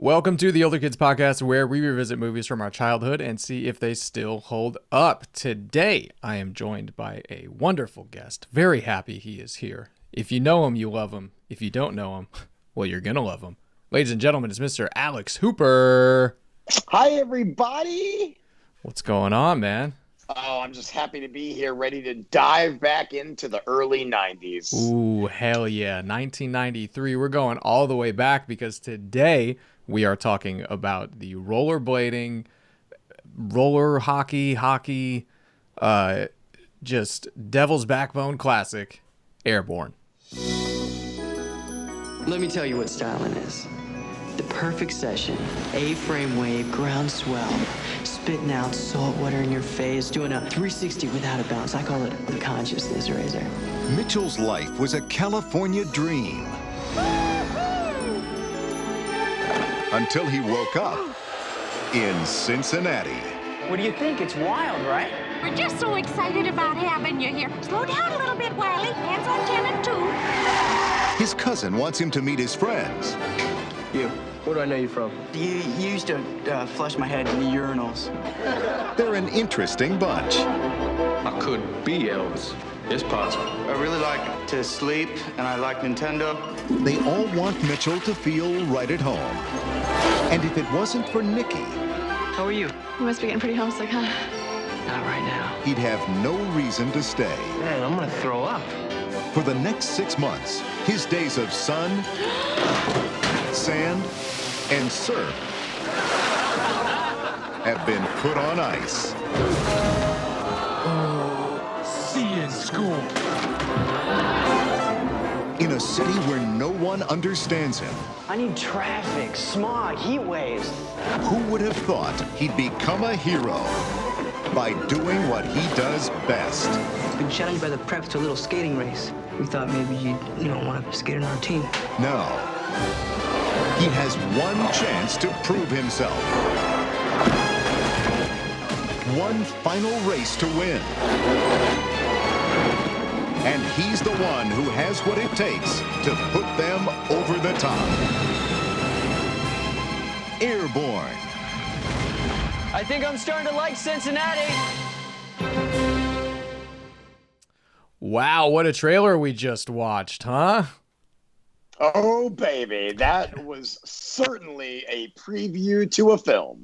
Welcome to the Older Kids Podcast, where we revisit movies from our childhood and see if they still hold up. Today, I am joined by a wonderful guest. Very happy he is here. If you know him, you love him. If you don't know him, well, you're going to love him. Ladies and gentlemen, it's Mr. Alex Hooper. Hi, everybody. What's going on, man? Oh, I'm just happy to be here, ready to dive back into the early 90s. Ooh, hell yeah. 1993. We're going all the way back because today we are talking about the rollerblading, roller hockey, just Devil's Backbone classic, Airborne. Let me tell you what styling is. The perfect session, A-frame wave, ground swell, spitting out salt water in your face, doing a 360 without a bounce. I call it the consciousness razor. Mitchell's life was a California dream. Until he woke up in Cincinnati. What do you think? It's wild, right? We're just so excited about having you here. Slow down a little bit, Wiley. Hands on 10 and 2. His cousin wants him to meet his friends. You. Where do I know you from? You used to flush my head in the urinals. They're an interesting bunch. I could be Elvis. It's possible. I really like to sleep, and I like Nintendo. They all want Mitchell to feel right at home. And if it wasn't for Nikki, How are you? You must be getting pretty homesick, huh? Not right now. he'd have no reason to stay. Man, I'm gonna throw up. For the next 6 months, his days of sun, sand, and surf have been put on ice. See you in school. In a city where no one understands him, I need traffic, smog, heat waves. who would have thought he'd become a hero by doing what he does best? Been challenged by the preps to a little skating race. We thought maybe you'd want to skate on our team. No. He has one chance to prove himself. One final race to win. And he's the one who has what it takes to put them over the top. Airborne. I think I'm starting to like Cincinnati. Wow, what a trailer we just watched, huh? Oh, baby. That was certainly a preview to a film.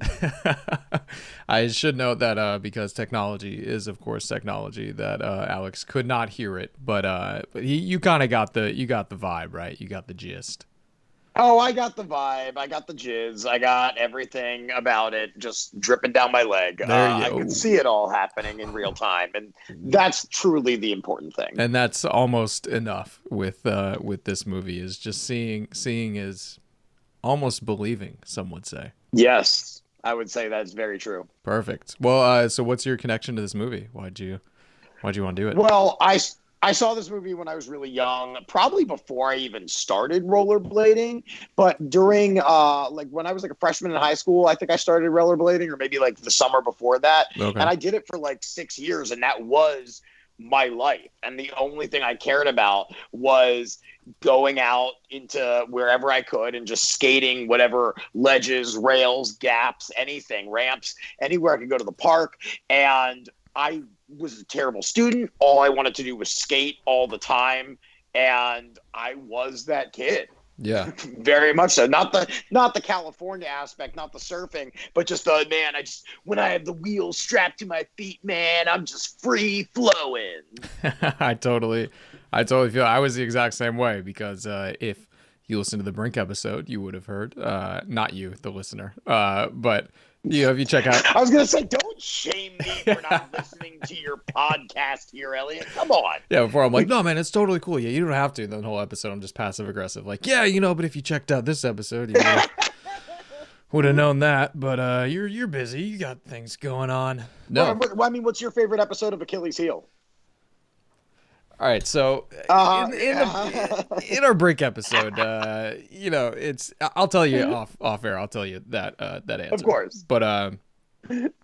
I should note that because technology is, of course, technology, that Alex could not hear it, but you kind of got the vibe, right? You got the gist. Oh, I got the vibe. I got the jizz. I got everything about it just dripping down my leg. I could see it all happening in real time, and that's truly the important thing. And that's almost enough with this movie, is just seeing is almost believing, some would say. Yes, I would say that's very true. Perfect. Well, so what's your connection to this movie? Why'd you want to do it? Well, I saw this movie when I was really young, probably before I even started rollerblading. But during, when I was like a freshman in high school, I think I started rollerblading, or maybe like the summer before that. Okay. And I did it for like 6 years, and that was my life. And the only thing I cared about was going out into wherever I could and just skating whatever ledges, rails, gaps, anything, ramps, anywhere I could go to the park. And I was a terrible student. All I wanted to do was skate all the time, and I was that kid. Yeah. Very much so. Not the California aspect, not the surfing, but just the man. When I have the wheels strapped to my feet, man, I'm just free flowing. I totally feel I was the exact same way, because if you listen to the Brink episode, you would have heard, not you, the listener, but if you check out, I was going to say, don't shame me for not listening to your podcast here, Elliott. Come on. Yeah, before I'm like, no, man, it's totally cool. Yeah, you don't have to. And then the whole episode, I'm just passive aggressive. Like, yeah, but if you checked out this episode, you would have known that. But you're busy. You got things going on. No. What's your favorite episode of Achilles' Heel? All right, so in our break episode, it's I'll tell you off air. I'll tell you that answer. Of course. But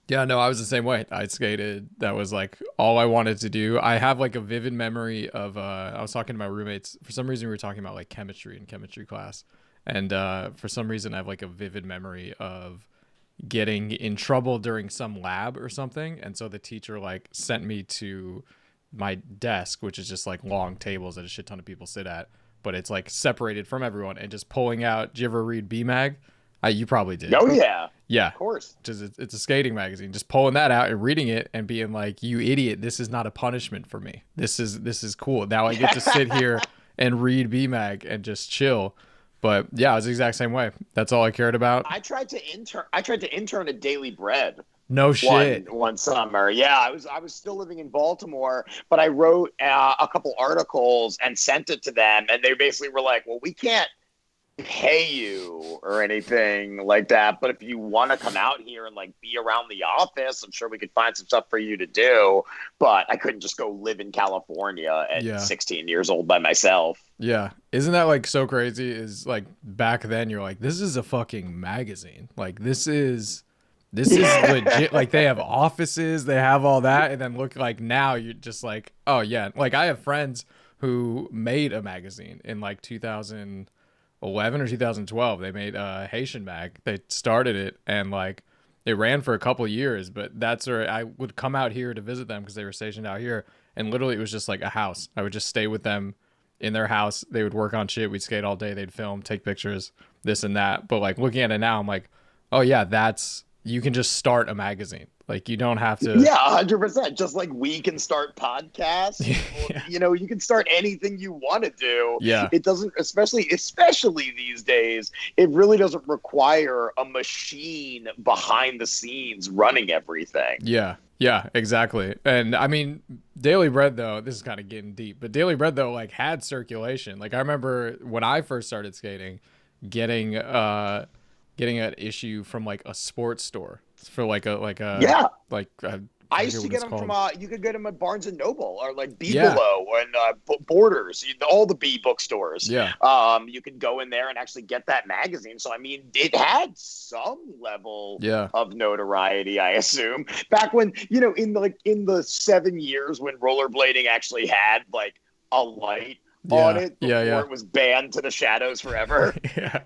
yeah, no, I was the same way. I skated. That was like all I wanted to do. I have like a vivid memory of I was talking to my roommates. For some reason, we were talking about like chemistry in chemistry class, And for some reason, I have like a vivid memory of getting in trouble during some lab or something. And so the teacher like sent me to my desk, which is just like long tables that a shit ton of people sit at, but it's like separated from everyone, and just pulling out. Did you ever read B-Mag? You probably did. Oh yeah. Yeah. Of course. It's a skating magazine. Just pulling that out and reading it and being like, you idiot, this is not a punishment for me. This is cool. Now I get to sit here and read B-Mag and just chill. But yeah, it was the exact same way. That's all I cared about. I tried to intern at Daily Bread. No shit. One summer. Yeah, I was still living in Baltimore, but I wrote a couple articles and sent it to them, and they basically were like, "Well, we can't pay you or anything like that, but if you want to come out here and like be around the office, I'm sure we could find some stuff for you to do." But I couldn't just go live in California at 16 years old by myself. Yeah. Isn't that like so crazy? Is like back then you're like, this is a fucking magazine. Like this is legit. Like they have offices, they have all that, and then look, like now you're just like, oh yeah. Like I have friends who made a magazine in like 2011 or 2012. They made Haitian Mag. They started it, and like it ran for a couple years, but that's where I would come out here to visit them because they were stationed out here, and literally it was just like a house. I would just stay with them in their house. They would work on shit. We'd skate all day. They'd film, take pictures, this and that. But like looking at it now, I'm like, oh yeah, you can just start a magazine. Like you don't have to. Yeah, 100%. Just like we can start podcasts. Yeah. You know, you can start anything you want to do. Yeah. It doesn't, especially these days, it really doesn't require a machine behind the scenes running everything. Yeah. Yeah, exactly. And I mean, Daily Bread though, this is kind of getting deep, but Daily Bread though, like had circulation. Like I remember when I first started skating, getting an issue from like a sports store for like a I used to get them from you could get them at Barnes and Noble or like Below and Borders, all the B bookstores. Yeah. You could go in there and actually get that magazine. So I mean, it had some level of notoriety, I assume. Back when, you know, in the 7 years when rollerblading actually had like a light on it before it was banned to the shadows forever. Yeah.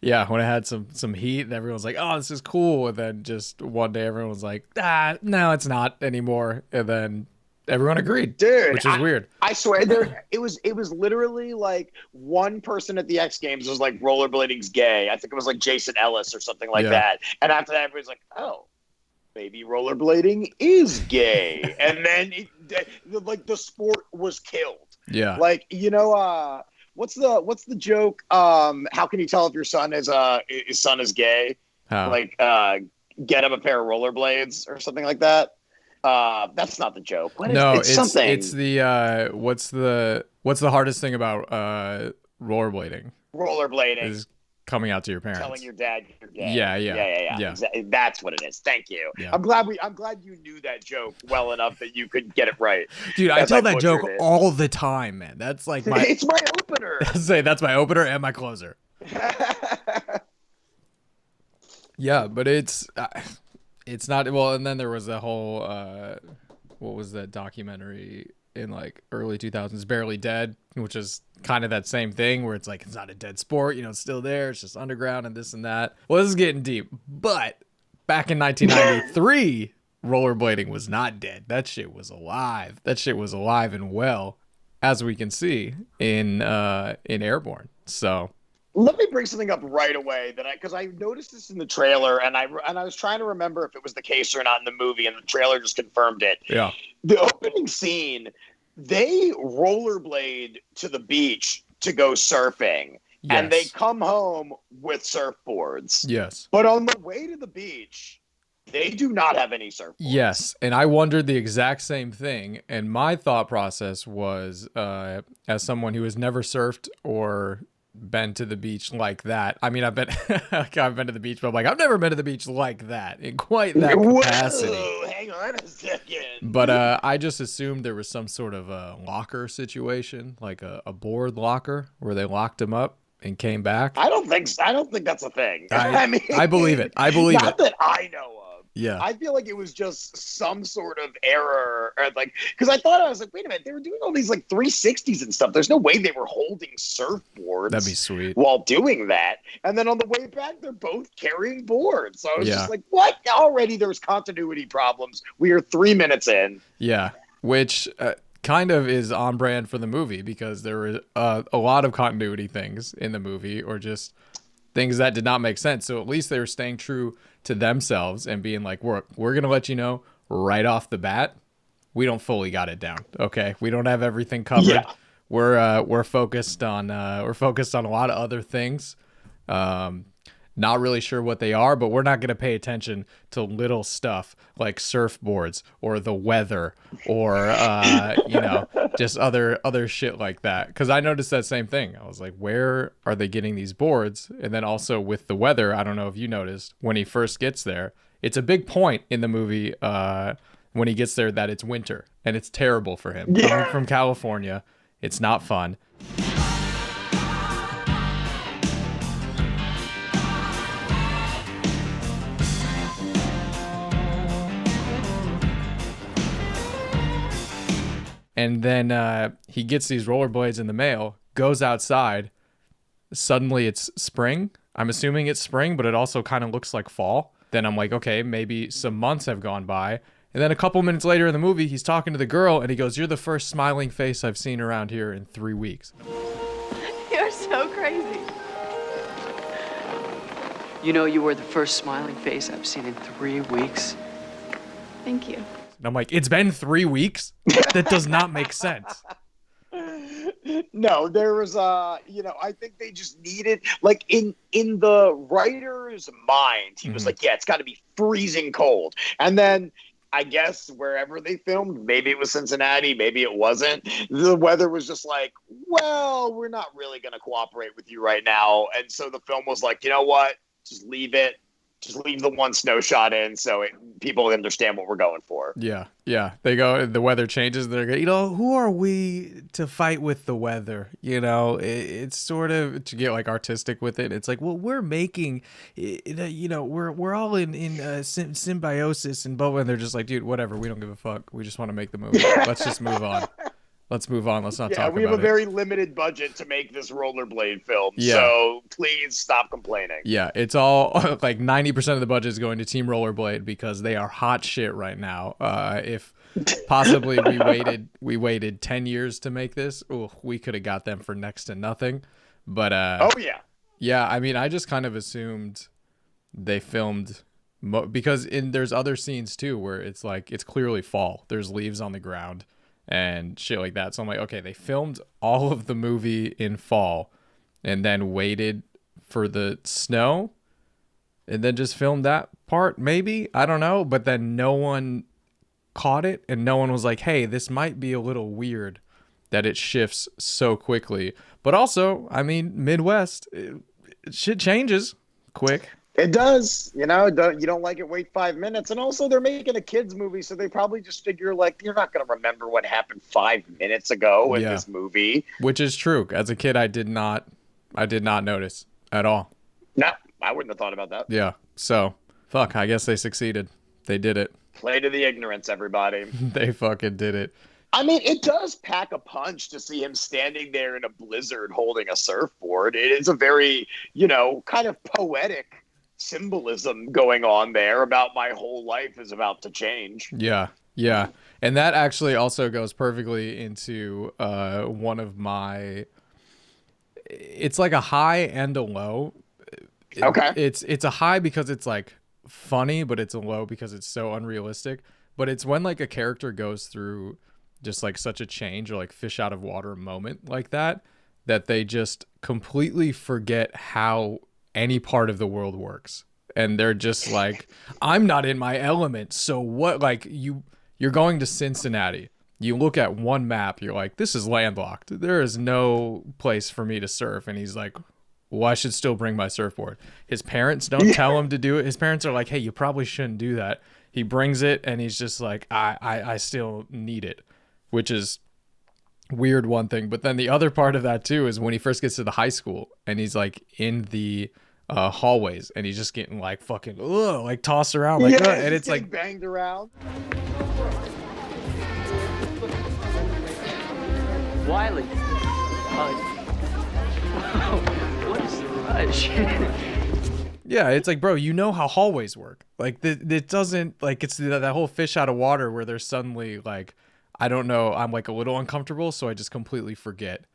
Yeah, when it had some heat and everyone's like, oh, this is cool. And then just one day everyone was like, no, it's not anymore. And then everyone agreed. Dude, which is weird. I swear it was literally like one person at the X Games was like rollerblading's gay. I think it was like Jason Ellis or something like that. And after that everybody's like, oh, maybe rollerblading is gay. And then like the sport was killed. Yeah. Like, you know, what's the joke? How can you tell if your son is gay? How? Like, get him a pair of rollerblades or something like that. That's not the joke. It's something. It's the what's the hardest thing about rollerblading? Rollerblading is coming out to your parents, telling your dad you're gay. Yeah. Exactly. That's what it is. Thank you. Yeah. I'm glad you knew that joke well enough that you could get it right. Dude, I tell that joke all the time, man. That's like it's my opener. That's my opener and my closer. Yeah, but it's not well. And then there was that whole what was that documentary in like early 2000s, Barely Dead, which is kind of that same thing where it's like, it's not a dead sport, you know, it's still there, it's just underground and this and that. Well, this is getting deep, but back in 1993 rollerblading was not dead. That shit was alive and well, as we can see in Airborne. So let me bring something up right away because I noticed this in the trailer, and I was trying to remember if it was the case or not in the movie, and the trailer just confirmed it. Yeah. The opening scene, they rollerblade to the beach to go surfing, and they come home with surfboards. Yes. But on the way to the beach, they do not have any surfboards. Yes, and I wondered the exact same thing, and my thought process was, as someone who has never surfed or been to the beach like that. I mean, I've been to the beach, but I'm like, I've never been to the beach like that in quite that capacity. Whoa, hang on a second. But I just assumed there was some sort of a locker situation, like a board locker where they locked him up and came back. I don't think that's a thing. I mean, I believe it. Not that I know of. Yeah. I feel like it was just some sort of error, or like, because I was like, wait a minute, they were doing all these like 360s and stuff. There's no way they were holding surfboards. That'd be sweet. While doing that, and then on the way back, they're both carrying boards. So I was Yeah. just like, what? Already there's continuity problems. We are 3 minutes in. Yeah, which kind of is on brand for the movie because there were a lot of continuity things in the movie, or just things that did not make sense. So at least they were staying true to themselves and being like, we're gonna let you know right off the bat, we don't fully got it down. Okay, we don't have everything covered. Yeah. We're focused on a lot of other things. Not really sure what they are, but we're not going to pay attention to little stuff like surfboards or the weather or just other shit like that. Because I noticed that same thing. I was like, where are they getting these boards? And then also with the weather, I don't know if you noticed when he first gets there, it's a big point in the movie when he gets there that it's winter and it's terrible for him. Yeah. Coming from California, it's not fun. And then he gets these rollerblades in the mail, goes outside. Suddenly it's spring. I'm assuming it's spring, but it also kind of looks like fall. Then I'm like, okay, maybe some months have gone by. And then a couple minutes later in the movie, he's talking to the girl and he goes, "You're the first smiling face I've seen around here in 3 weeks." You're so crazy. You know, you were the first smiling face I've seen in 3 weeks. Thank you. And I'm like, it's been 3 weeks? That does not make sense. No, there was I think they just needed, like, in the writer's mind, he was like, yeah, it's got to be freezing cold. And then I guess wherever they filmed, maybe it was Cincinnati, maybe it wasn't, the weather was just like, well, we're not really going to cooperate with you right now. And so the film was like, you know what, just leave it. Just leave the one snow shot in so people understand what we're going for. Yeah. They go, the weather changes. They're going, who are we to fight with the weather? It's sort of to get like artistic with it. It's like, well, we're making, we're all in symbiosis and blah, blah. And they're just like, dude, whatever. We don't give a fuck. We just want to make the movie. Let's just move on. Let's move on. Let's not talk about it. We have a very limited budget to make this rollerblade film. Yeah. So please stop complaining. Yeah, it's all like 90% of the budget is going to Team Rollerblade because they are hot shit right now. If possibly we waited 10 years to make this, we could have got them for next to nothing. But yeah, I mean, I just kind of assumed they filmed because there's other scenes too where it's like it's clearly fall. There's leaves on the ground and shit like that. So I'm like, okay, they filmed all of the movie in fall and then waited for the snow and then just filmed that part, maybe. I don't know. But then no one caught it and no one was like, hey, this might be a little weird that it shifts so quickly. But also, I mean, Midwest, shit changes quick. It does. You don't like it, wait 5 minutes. And also they're making a kids movie, so they probably just figure like you're not going to remember what happened 5 minutes ago in this movie. Which is true. As a kid, I did not notice at all. No, I wouldn't have thought about that. Yeah. So, fuck, I guess they succeeded. They did it. Play to the ignorance, everybody. They fucking did it. I mean, it does pack a punch to see him standing there in a blizzard holding a surfboard. It is a very, kind of poetic symbolism going on there about my whole life is about to change. Yeah. And that actually also goes perfectly into one of my, it's like a high and a low. Okay. It's a high because it's like funny, but it's a low because it's so unrealistic. But it's when like a character goes through just like such a change or like fish out of water moment like that they just completely forget how any part of the world works. And they're just like, I'm not in my element. So what, like you're going to Cincinnati. You look at one map, you're like, this is landlocked. There is no place for me to surf. And he's like, well, I should still bring my surfboard. His parents don't tell him to do it. His parents are like, hey, you probably shouldn't do that. He brings it and he's just like, I still need it, which is weird, one thing. But then the other part of that too is when he first gets to the high school and he's like in the hallways, and he's just getting like fucking like tossed around and it's like banged around. Wiley. What is the rush? yeah, it's like, bro, you know how hallways work. Like it doesn't, like, it's that whole fish out of water where there's suddenly like, I don't know, I'm like a little uncomfortable, so I just completely forget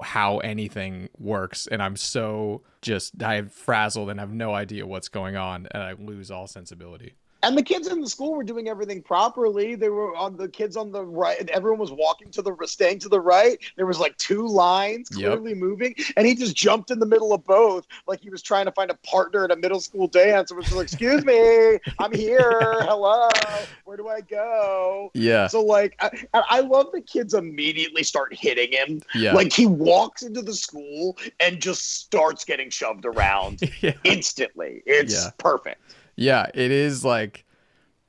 how anything works, and I'm frazzled and have no idea what's going on, and I lose all sensibility. And the kids in the school were doing everything properly. They were on the kids on the right, and everyone was staying to the right. There was like 2 lines clearly moving, and he just jumped in the middle of both, like he was trying to find a partner at a middle school dance. It was like, "Excuse me, I'm here. Hello, where do I go?" Yeah. So like, I love the kids immediately start hitting him. Yeah. Like he walks into the school and just starts getting shoved around instantly. It's perfect. Yeah, it is like,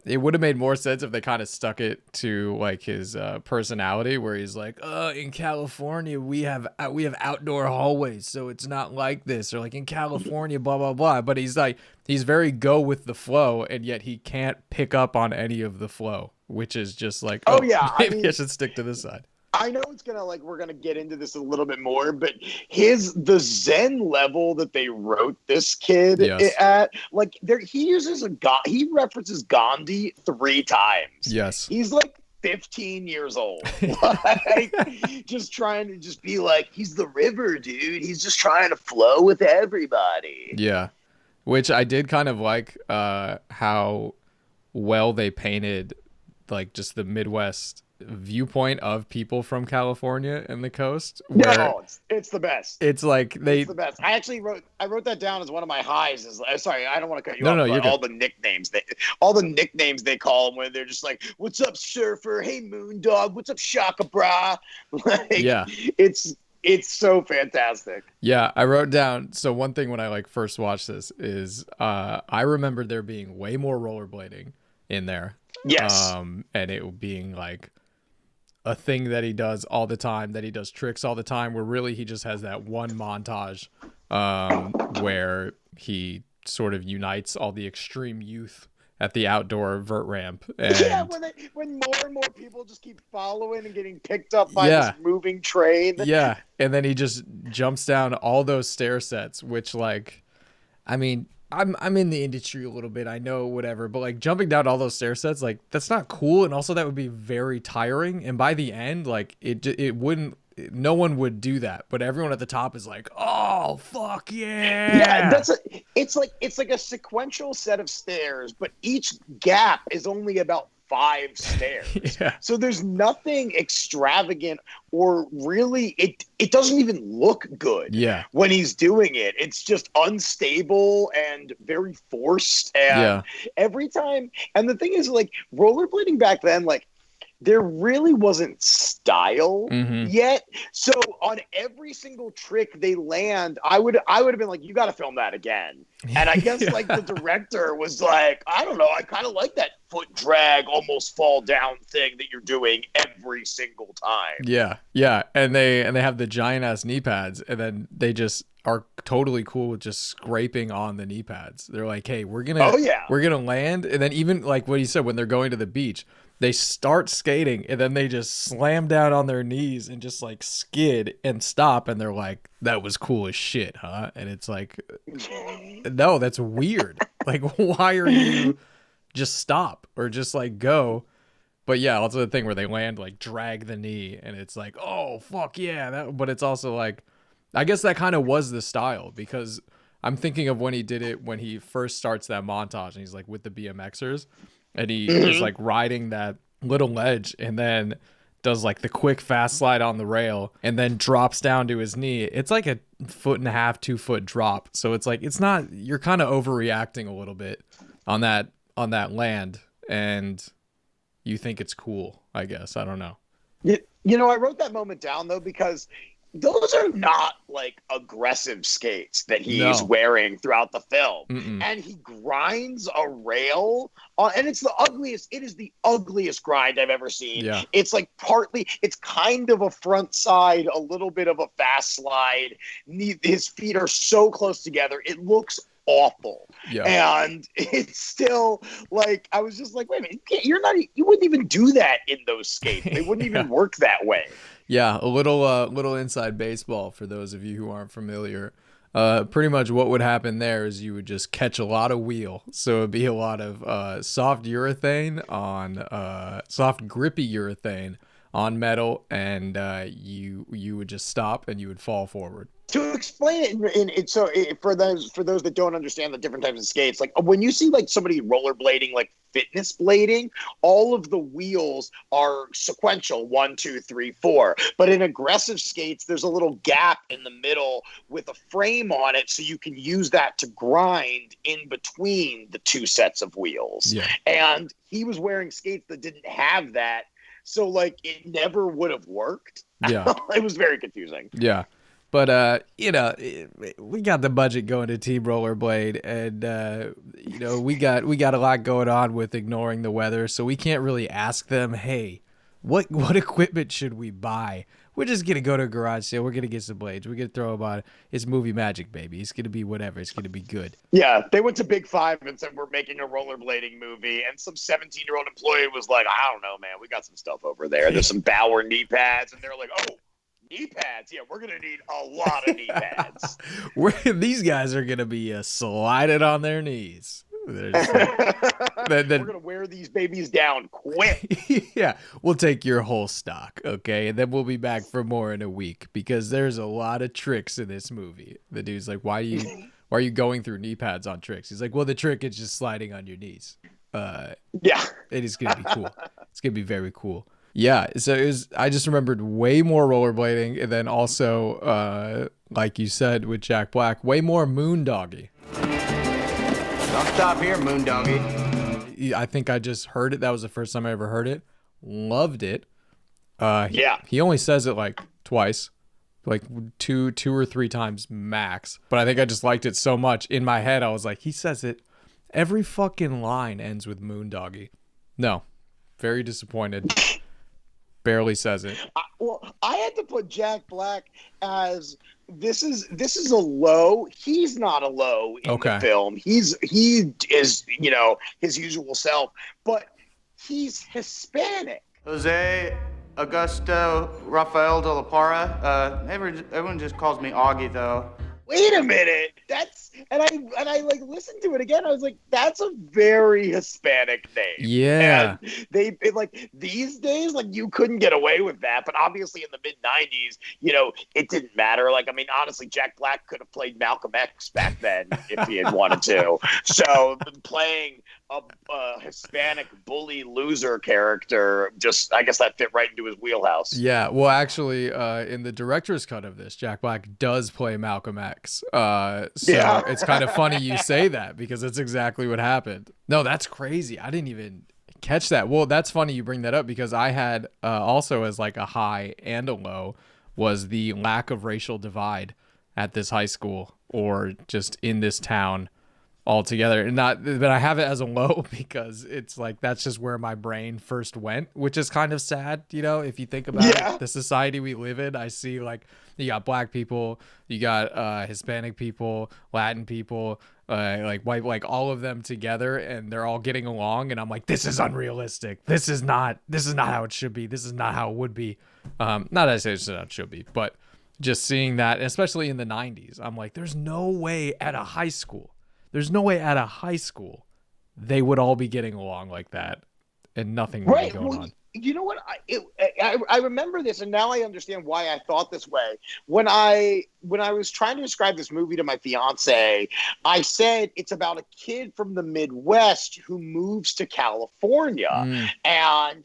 it would have made more sense if they kind of stuck it to like his personality, where he's like, in California we have outdoor hallways, so it's not like this, or like in California blah blah blah. But he's very go with the flow, and yet he can't pick up on any of the flow, which is just like, maybe I should stick to this side. I know it's gonna, like, we're gonna get into this a little bit more, but the Zen level that they wrote this kid at, like, he references Gandhi 3 times. Yes. He's like 15 years old, like, just trying to just be like, he's the river, dude. He's just trying to flow with everybody. Yeah, which I did kind of like how well they painted, like, just the Midwest viewpoint of people from California and the coast. It's the best. It's like it's the best. I wrote that down as one of my highs. Sorry, I don't want to cut you off. No, you're all good. the nicknames they call him, when they're just like, "What's up, surfer? Hey, Moondog. What's up, Shaka Bra?" Like, yeah, it's so fantastic. Yeah, I wrote down. So one thing when I like first watched this is I remember there being way more rollerblading in there. Yes. And it being like a thing that he does all the time, that he does tricks all the time, where really he just has that one montage where he sort of unites all the extreme youth at the outdoor vert ramp. And when more and more people just keep following and getting picked up by this moving train. Yeah, and then he just jumps down all those stair sets, which, like, I mean, I'm in the industry a little bit, I know, whatever, but like jumping down all those stair sets, like, that's not cool, and also that would be very tiring, and by the end, like, it wouldn't, no one would do that, but everyone at the top is like, "Oh, fuck yeah." Yeah, it's like a sequential set of stairs, but each gap is only about 5 stairs. Yeah. So there's nothing extravagant, or really it doesn't even look good when he's doing it. It's just unstable and very forced, and every time. And the thing is, like, rollerblading back then, like, there really wasn't style yet. So on every single trick they land, I would have been like, "You got to film that again." And I guess like the director was like, "I don't know, I kind of like that foot drag, almost fall down thing that you're doing every single time." Yeah. And they have the giant ass knee pads, and then they just are totally cool with just scraping on the knee pads. They're like, "Hey, we're gonna land," and then even like what he said, when they're going to the beach, they start skating and then they just slam down on their knees and just like skid and stop, and they're like, "That was cool as shit, huh?" And it's like, no, that's weird. Like, why are you just stop or just like go? But yeah, also the thing where they land, like, drag the knee, and it's like, "Oh, fuck yeah." But it's also like, I guess that kind of was the style, because I'm thinking of when he did it, when he first starts that montage and he's like with the BMXers, and he is like riding that little ledge, and then does like the quick fast slide on the rail, and then drops down to his knee. It's like a 1.5 to 2 foot drop. So it's like, it's not, you're kind of overreacting a little bit on that land, and you think it's cool, I guess. I don't know. You know, I wrote that moment down though, because those are not like aggressive skates that he's wearing throughout the film. And he grinds a rail on, and it's the ugliest. It is the ugliest grind I've ever seen. Yeah. It's like it's kind of a front side, a little bit of a fast slide. His feet are so close together. It looks awful. Yeah. And it's still like, I was just like, wait a minute, you wouldn't even do that in those skates. They wouldn't even work that way. Yeah, a little inside baseball for those of you who aren't familiar. Pretty much what would happen there is you would just catch a lot of wheel. So it'd be a lot of soft grippy urethane on metal, and you would just stop and you would fall forward. To explain it, for those that don't understand the different types of skates, like when you see like somebody rollerblading, like fitness blading, all of the wheels are sequential, 1, 2, 3, 4. But in aggressive skates, there's a little gap in the middle with a frame on it, so you can use that to grind in between the two sets of wheels. Yeah. And he was wearing skates that didn't have that, so like it never would have worked. Yeah. It was very confusing. Yeah. But, we got the budget going to Team Rollerblade, and, we got a lot going on with ignoring the weather, so we can't really ask them, hey, what equipment should we buy? We're just going to go to a garage sale. We're going to get some blades. We're going to throw them on. It's movie magic, baby. It's going to be whatever. It's going to be good. Yeah, they went to Big Five and said, we're making a rollerblading movie, and some 17-year-old employee was like, I don't know, man. We got some stuff over there. There's some Bauer knee pads, and they're like, oh, knee pads? Yeah, we're going to need a lot of knee pads. These guys are going to be slided on their knees. We're going to wear these babies down quick. Yeah, we'll take your whole stock, okay? And then we'll be back for more in a week, because there's a lot of tricks in this movie. The dude's like, why are you going through knee pads on tricks? He's like, well, the trick is just sliding on your knees. Yeah. It is going to be cool. It's going to be very cool. Yeah, so I just remembered way more rollerblading, and then also, like you said with Jack Black, way more moondoggy. Don't stop here, Moondoggy. I think I just heard it. That was the first time I ever heard it. Loved it. Yeah. He only says it like twice, like two or three times max. But I think I just liked it so much. In my head, I was like, he says it. Every fucking line ends with moondoggy. No. Very disappointed. Barely says it. I had to put Jack Black as this is a low. He's not a low in the film. He is, his usual self, but he's Hispanic. Jose Augusto Rafael de la Parra. Everyone just calls me Augie, though. Wait a minute. And I like listened to it again. I was like, that's a very Hispanic name. Yeah. And these days, like you couldn't get away with that. But obviously in the mid 90s, it didn't matter. Like, I mean, honestly, Jack Black could have played Malcolm X back then if he had wanted to. So playing a Hispanic bully loser character, I guess that fit right into his wheelhouse. Yeah. Well, actually, in the director's cut of this, Jack Black does play Malcolm X. It's kind of funny you say that, because it's exactly what happened. No, that's crazy. I didn't even catch that. Well, that's funny you bring that up, because I had also as like a high and a low was the lack of racial divide at this high school, or just in this town altogether. But I have it as a low because it's like that's just where my brain first went, which is kind of sad, if you think about it. The society we live in, I see like you got black people, you got Hispanic people, Latin people, like white, like all of them together, and they're all getting along, and I'm like, this is unrealistic. This is not how it should be. This is not how it would be. Not that I say this is how it should be, but just seeing that, especially in the 90s, I'm like, there's no way at a high school they would all be getting along like that, and nothing would be going on. You know what? I remember this, and now I understand why I thought this way. When I was trying to describe this movie to my fiance, I said it's about a kid from the Midwest who moves to California, and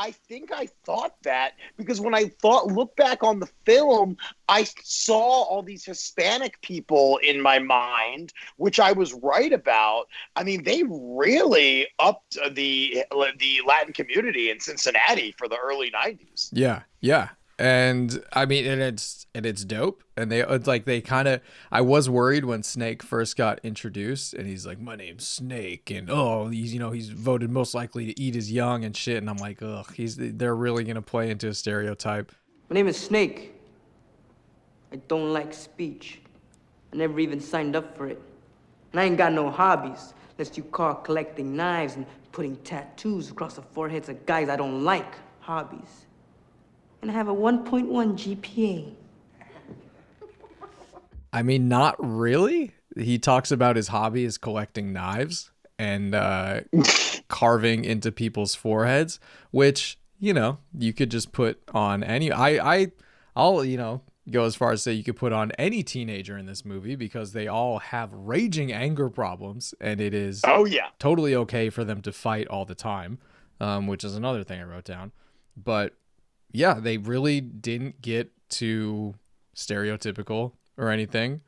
I think I thought that because when I look back on the film, I saw all these Hispanic people in my mind, which I was right about. I mean, they really upped the Latin community in Cincinnati for the early 90s. Yeah, yeah. And I mean, and it's dope. And I was worried when Snake first got introduced, and he's like, my name's Snake, and he's voted most likely to eat his young and shit. And I'm like, they're really gonna play into a stereotype. My name is Snake. I don't like speech. I never even signed up for it. And I ain't got no hobbies, unless you call collecting knives and putting tattoos across the foreheads of guys I don't like hobbies. And I have a 1.1 GPA. I mean, not really. He talks about his hobby is collecting knives and carving into people's foreheads, which, you know, you could just put on any. I'll you know, go as far as say you could put on any teenager in this movie because they all have raging anger problems, and it is totally okay for them to fight all the time, which is another thing I wrote down. But yeah, they really didn't get too stereotypical or anything.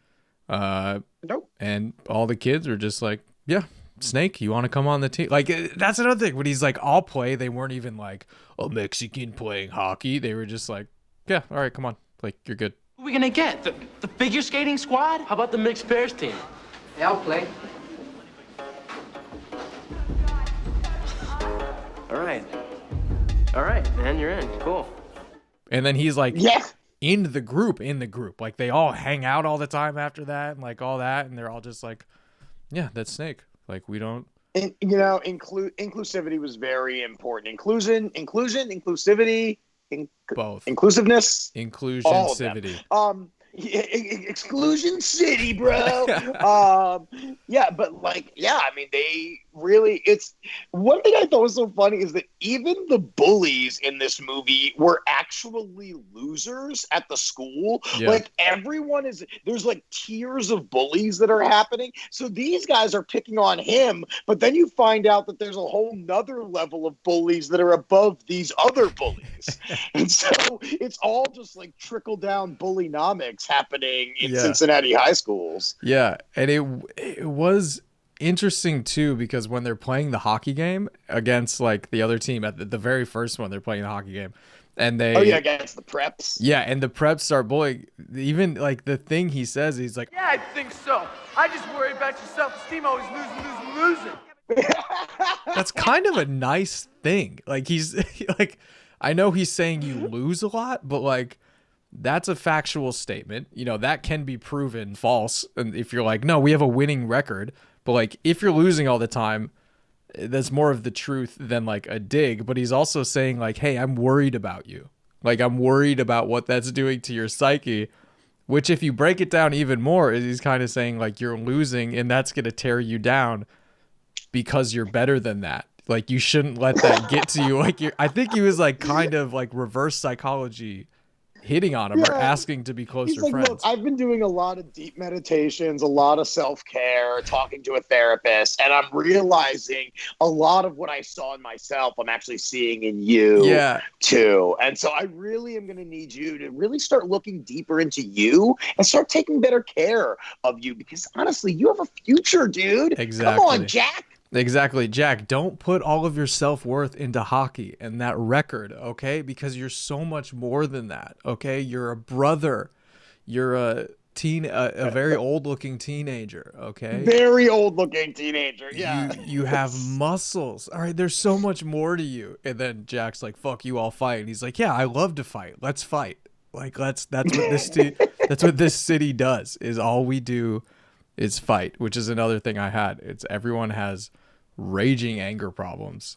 Nope. And all the kids were just like, yeah, Snake, you want to come on the team? Like, that's another thing. When he's like, I'll play, they weren't even like a Mexican playing hockey. They were just like, yeah, all right, come on. Like, you're good. Who are we gonna get? The figure skating squad? How about the mixed pairs team? Yeah, I'll play. All right, man, you're in. Cool. And then he's like, Yeah. in the group. Like, they all hang out all the time after that and like all that. And they're all just like, yeah, that's Snake. Like, we don't. And, you know, inclusivity was very important. Inclusivity, Both. Inclusiveness. Inclusion-civity. Exclusion City, bro. Yeah, but like, yeah, I mean, they really, it's one thing I thought was so funny is that even the bullies in this movie were actually losers at the school. Yeah. Like, everyone is, there's like tiers of bullies that are happening. So these guys are picking on him, but then you find out that there's a whole nother level of bullies that are above these other bullies. And so it's all just like trickle down bullynomics happening in Cincinnati high schools. Yeah, and it was interesting too because when they're playing the hockey game against like the other team at the very first one, they're playing the hockey game, and they against the preps. Yeah, and the preps start bullying. Even like the thing he says, he's like, Yeah, I think so. I just worry about your self-esteem always losing. that's kind of a nice thing. Like he's like, I know he's saying you lose a lot, but like that's a factual statement. You know, that can be proven false. And if you're like, no, we have a winning record, but like if you're losing all the time, that's more of the truth than like a dig. But he's also saying like, hey, I'm worried about you. Like, I'm worried about what that's doing to your psyche, which if you break it down even more, is he's kind of saying like you're losing and that's going to tear you down because you're better than that. Like, you shouldn't let that get to you. Like, I think he was like kind of like reverse psychology hitting on him or asking to be closer friends. Look, I've been doing a lot of deep meditations, a lot of self-care, talking to a therapist, and I'm realizing a lot of what I saw in myself, I'm actually seeing in you too. And so I really am going to need you to really start looking deeper into you and start taking better care of you because honestly, you have a future, dude. Exactly. Come on, Jack. Exactly. Jack, don't put all of your self-worth into hockey and that record, okay? Because you're so much more than that, okay? You're a brother. You're a very old-looking teenager, okay? Very old-looking teenager, yeah. You have muscles. All right, there's so much more to you. And then Jack's like, fuck you, I'll fight. And he's like, yeah, I love to fight. Let's fight. Like, that's what this city does, is all we do is fight, which is another thing I had. It's everyone has raging anger problems,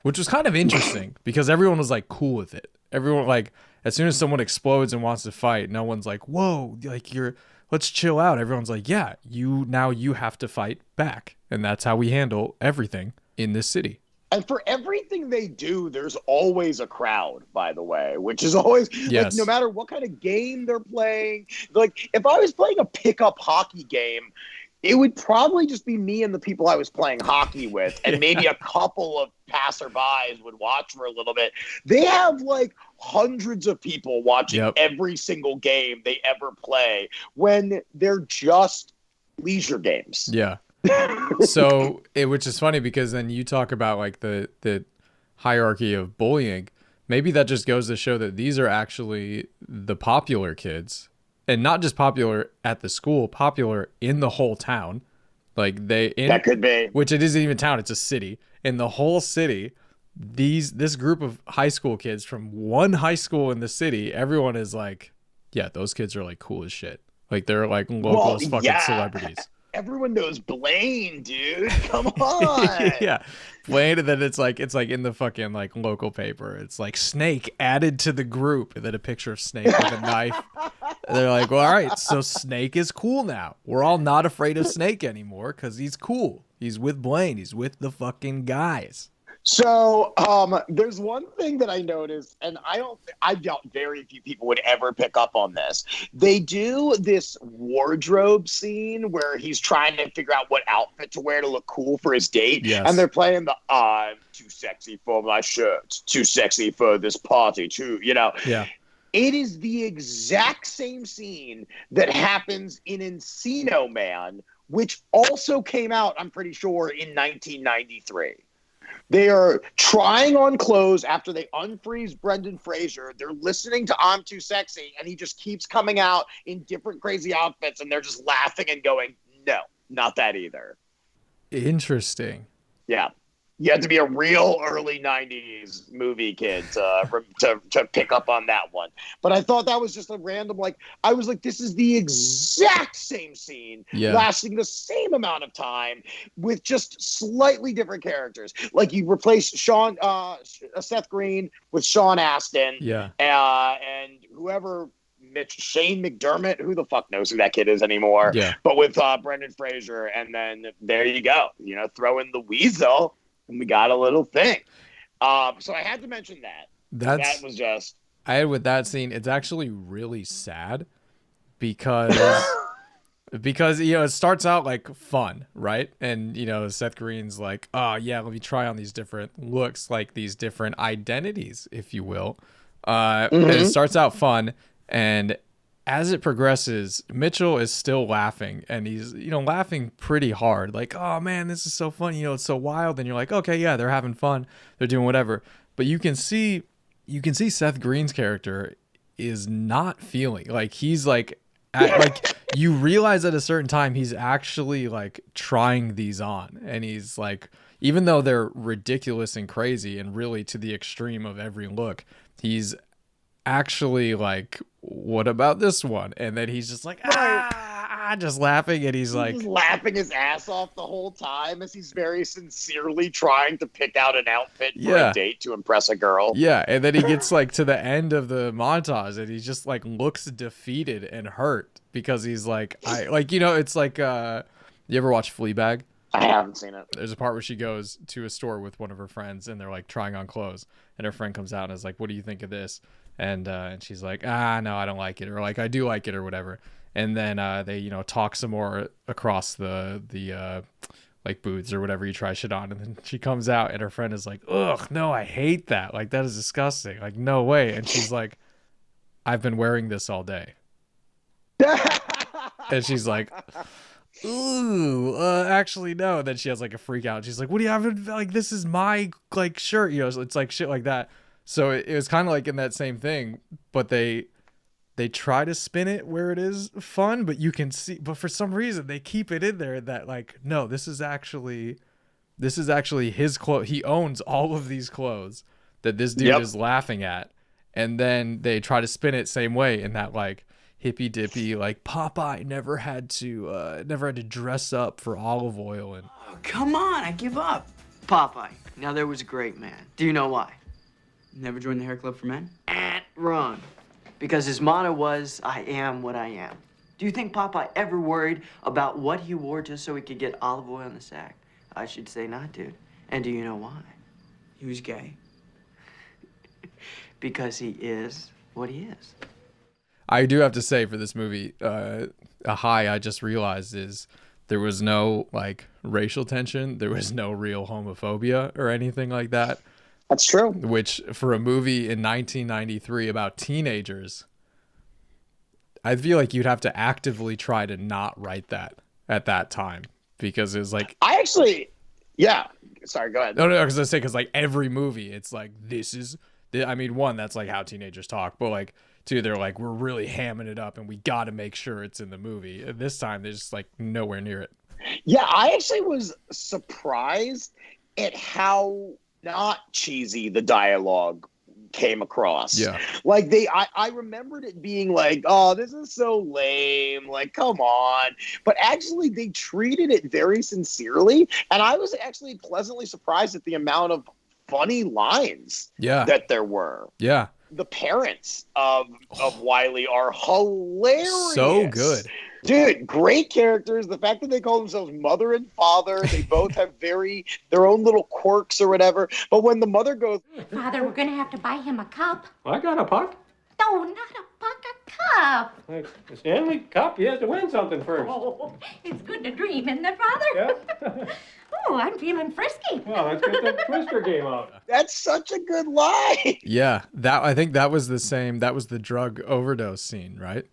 which was kind of interesting because everyone was like cool with it. Everyone, like, as soon as someone explodes and wants to fight, no one's like, whoa, like, let's chill out. Everyone's like, yeah, you have to fight back. And that's how we handle everything in this city. And for everything they do, there's always a crowd, by the way, which is always, like, no matter what kind of game they're playing. Like, if I was playing a pickup hockey game, it would probably just be me and the people I was playing hockey with, and maybe a couple of passerbys would watch for a little bit. They have like hundreds of people watching every single game they ever play when they're just leisure games. Yeah. So which is funny because then you talk about like the hierarchy of bullying. Maybe that just goes to show that these are actually the popular kids. And not just popular at the school, popular in the whole town. Like that could be. Which it isn't even town, it's a city. In the whole city, this group of high school kids from one high school in the city, everyone is like, yeah, those kids are like cool as shit. Like they're like local as fucking celebrities. everyone knows Blaine, dude. Come on. Yeah, Blaine, and then it's like in the fucking like local paper. It's like Snake added to the group, and then a picture of Snake with a knife. And they're like, well, all right, so Snake is cool now. We're all not afraid of Snake anymore because he's cool. He's with Blaine. He's with the fucking guys. So there's one thing that I noticed, and I doubt very few people would ever pick up on this. They do this wardrobe scene where he's trying to figure out what outfit to wear to look cool for his date. Yes. And they're playing the I'm too sexy for my shirt, too sexy for this party, too, Yeah. It is the exact same scene that happens in Encino Man, which also came out, I'm pretty sure, in 1993. They are trying on clothes after they unfreeze Brendan Fraser. They're listening to I'm Too Sexy, and he just keeps coming out in different crazy outfits, and they're just laughing and going, no, not that either. Interesting. Yeah. You had to be a real early 90s movie kid to pick up on that one. But I thought that was just a random, I was like, this is the exact same scene, lasting the same amount of time with just slightly different characters. Like you replace Seth Green with Sean Astin. Yeah. And whoever... Shane McDermott, who the fuck knows who that kid is anymore? Yeah. But with Brendan Fraser, and then there you go. Throw in the Weasel, and we got a little thing. So I had to mention that. That was just... I had with that scene, it's actually really sad because... Because, it starts out like fun, right? And, Seth Green's like, oh, yeah, let me try on these different looks, like these different identities, if you will. And it starts out fun. And as it progresses, Mitchell is still laughing, and he's, laughing pretty hard. Like, oh man, this is so fun. It's so wild. And you're like, okay, yeah, they're having fun. They're doing whatever. But you can see Seth Green's character is not feeling like he's like, you realize at a certain time, he's actually like trying these on, and he's like, even though they're ridiculous and crazy and really to the extreme of every look, he's actually like, what about this one? And then he's just like, just laughing, and he's like laughing his ass off the whole time as he's very sincerely trying to pick out an outfit for a date to impress a girl. Yeah, and then he gets like to the end of the montage, and he just like looks defeated and hurt because he's like, it's like, you ever watch Fleabag? I haven't seen it. There's a part where she goes to a store with one of her friends, and they're like trying on clothes, and her friend comes out and is like, what do you think of this? And she's like, no, I don't like it, or like, I do like it, or whatever. And then they talk some more across the like booths or whatever you try shit on, and then she comes out, and her friend is like, ugh, no, I hate that, like that is disgusting, like no way. And she's like, I've been wearing this all day. And she's like, ooh, actually no. And then she has like a freak out. She's like, what do you have? Like, this is my like shirt, it's like shit like that. So it was kind of like in that same thing, but they try to spin it where it is fun, but you can see, but for some reason they keep it in there that like, no, this is actually his clothes. He owns all of these clothes that this dude is laughing at. And then they try to spin it same way in that like hippy dippy, like Popeye never had to dress up for olive oil. And oh, come on, I give up. Popeye, now there was a great man. Do you know why? Never joined the hair club for men? Wrong. Because his motto was, I am what I am. Do you think Popeye ever worried about what he wore just so he could get olive oil in the sack? I should say not, dude. And do you know why? He was gay. Because he is what he is. I do have to say for this movie, a high I just realized is there was no like racial tension. There was no real homophobia or anything like that. That's true. Which, for a movie in 1993 about teenagers, I feel like you'd have to actively try to not write that at that time, because it was like... I actually... Yeah. Sorry, go ahead. No, because I say, because like every movie, it's like, this is... I mean, one, that's like how teenagers talk, but like, two, they're like, we're really hamming it up and we got to make sure it's in the movie. And this time, they're just like nowhere near it. Yeah, I actually was surprised at how not cheesy the dialogue came across. Yeah. Like I remembered it being like, oh, this is so lame. Like, come on. But actually they treated it very sincerely. And I was actually pleasantly surprised at the amount of funny lines that there were. Yeah. The parents of Wiley are hilarious. So good. Dude, great characters. The fact that they call themselves mother and father, they both have their own little quirks or whatever. But when the mother goes, Father, we're going to have to buy him a cup. I got a puck. No, not a puck, a cup. Like the Stanley Cup, you have to win something first. Oh, it's good to dream, isn't it, Father? Yeah. Oh, I'm feeling frisky. Well, let's get the Twister game out. that's such a good line. Yeah. I think that was the same. That was the drug overdose scene, right?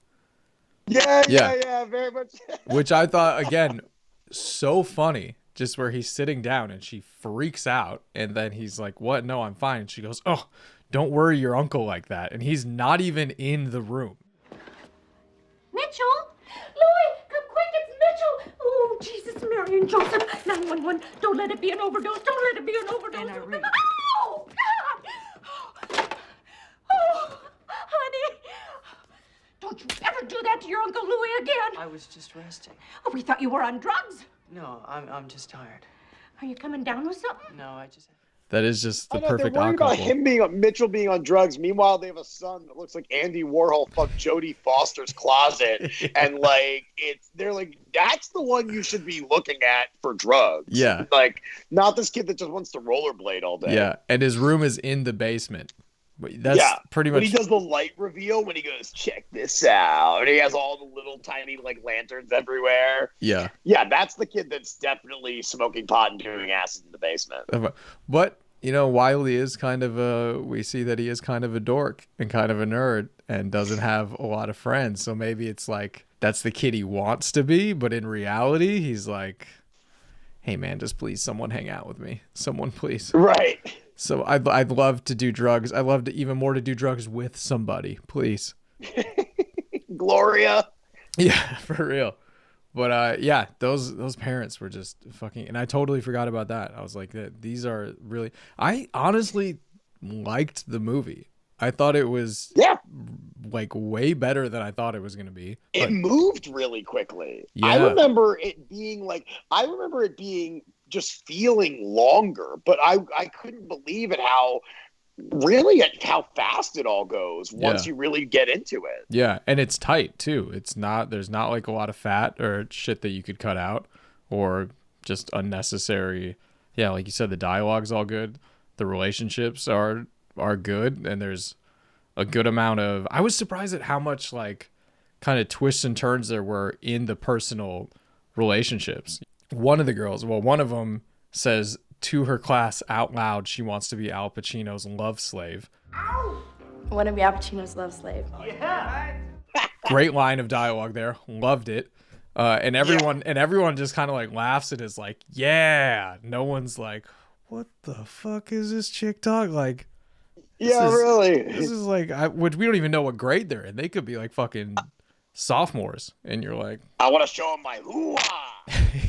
Yeah, very much. Which I thought, again, so funny. Just where he's sitting down and she freaks out. And then he's like, what? No, I'm fine. And she goes, oh, don't worry your uncle like that. And he's not even in the room. Mitchell? Louie, come quick, it's Mitchell. Oh, Jesus, Mary and Joseph. 911. Don't let it be an overdose. Don't let it be an overdose. And Irene. Oh, God. Oh, honey. Don't you ever do that to your Uncle Louie again. I was just resting. Oh, we thought you were on drugs. No, I'm just tired. Are you coming down with something? No, I just... That is just the I know, perfect they're worried odd about couple. Mitchell being on drugs. Meanwhile, they have a son that looks like Andy Warhol fucked Jodie Foster's closet, and like they're like, that's the one you should be looking at for drugs. Yeah. Like not this kid that just wants to rollerblade all day. Yeah. And his room is in the basement. That's pretty much. When he does the light reveal, when he goes, check this out, and he has all the little tiny like lanterns everywhere. Yeah. Yeah, that's the kid that's definitely smoking pot and doing acid in the basement. But, you know, Wiley is kind of we see that he is kind of a dork and kind of a nerd and doesn't have a lot of friends. So maybe it's like, that's the kid he wants to be. But in reality, he's like, hey man, just please someone hang out with me. Someone please. Right. So I'd love to do drugs. I'd love to even more to do drugs with somebody, please. Gloria. Yeah, for real. But yeah, those parents were just fucking, and I totally forgot about that. I was like, these are really. I honestly liked the movie. I thought it was like way better than I thought it was gonna be. It moved really quickly. Yeah. I remember it being just feeling longer, but I couldn't believe how fast it all goes once you really get into it. Yeah, and it's tight too. There's not like a lot of fat or shit that you could cut out or just unnecessary. Yeah, like you said, the dialogue's all good. The relationships are good, and there's a good amount of. I was surprised at how much like kind of twists and turns there were in the personal relationships. One of them says to her class out loud she wants to be Al Pacino's love slave. I want to be Al Pacino's love slave. Yeah. Great line of dialogue there. Loved it. And everyone just kind of like laughs and is like, yeah. No one's like, what the fuck is this chick talk like? Really. This is like, which we don't even know what grade they're in. They could be like fucking sophomores, and you're like, I want to show them my hoo-ha.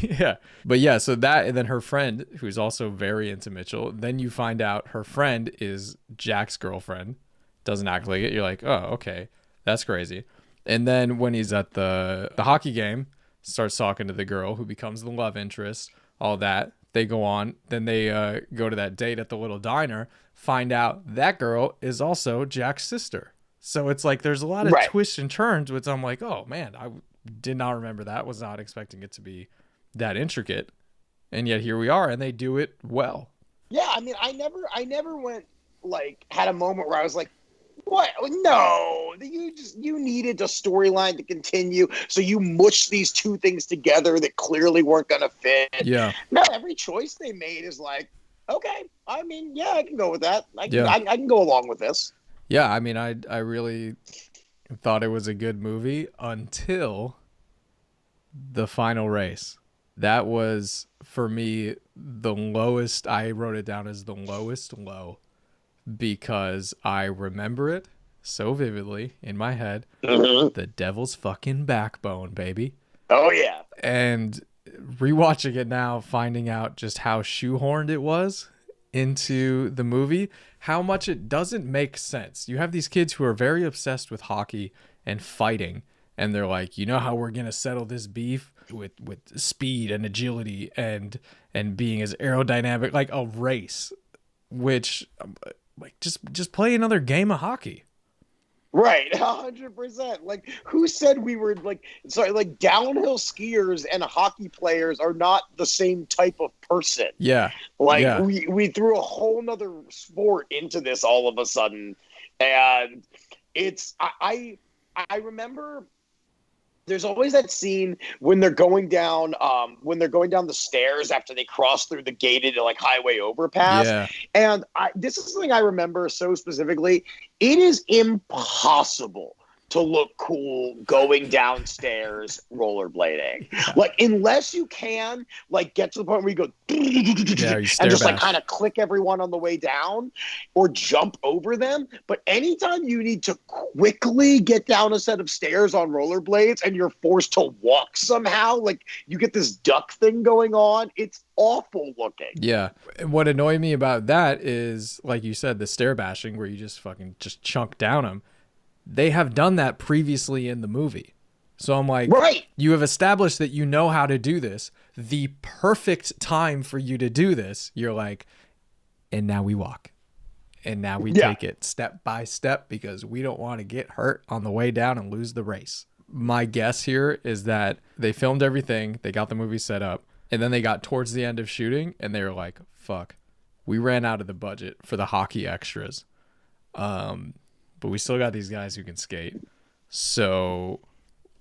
Yeah. But yeah, so that, and then her friend, who's also very into Mitchell, then you find out her friend is Jack's girlfriend. Doesn't act like it. You're like, oh, okay. That's crazy. And then when he's at the hockey game, starts talking to the girl who becomes the love interest, all that. They go on. Then they go to that date at the little diner, find out that girl is also Jack's sister. So it's like there's a lot of twists and turns, which I'm like, oh, man, I did not remember that. Was not expecting it to be that intricate. And yet here we are, and they do it well. Yeah, I mean, I never went, like, had a moment where I was like, what? No, you needed a storyline to continue, so you mushed these two things together that clearly weren't going to fit. Yeah. No, every choice they made is like, okay, I mean, yeah, I can go with that. I can go along with this. Yeah, I mean, I really thought it was a good movie until the final race. That was, for me, the lowest. I wrote it down as the lowest low because I remember it so vividly in my head. Mm-hmm. The devil's fucking backbone, baby. Oh, yeah. And rewatching it now, finding out just how shoehorned it was, into the movie how much it doesn't make sense. You have these kids who are very obsessed with hockey and fighting, and they're like, you know how we're gonna settle this beef with speed and agility and being as aerodynamic, like a race, which like just play another game of hockey. Right, 100%. Like, who said we were like, sorry, like downhill skiers and hockey players are not the same type of person? Yeah. Like, yeah. we threw a whole nother sport into this all of a sudden. And it's, I remember there's always that scene when they're going down the stairs after they cross through the gated like highway overpass. Yeah. And this is something I remember so specifically. It is impossible to look cool going downstairs rollerblading. Like, unless you can like get to the point where you go and just like kind of click everyone on the way down or jump over them. But anytime you need to quickly get down a set of stairs on rollerblades and you're forced to walk somehow, like you get this duck thing going on, it's awful looking. Yeah. What annoyed me about that is, like you said, the stair bashing where you just fucking just chunk down them. They have done that previously in the movie. So I'm like, right. You have established that you know how to do this. The perfect time for you to do this, you're like, and now we walk. And now we take it step by step because we don't want to get hurt on the way down and lose the race. My guess here is that they filmed everything. They got the movie set up. And then they got towards the end of shooting and they were like, fuck, we ran out of the budget for the hockey extras. But we still got these guys who can skate. So,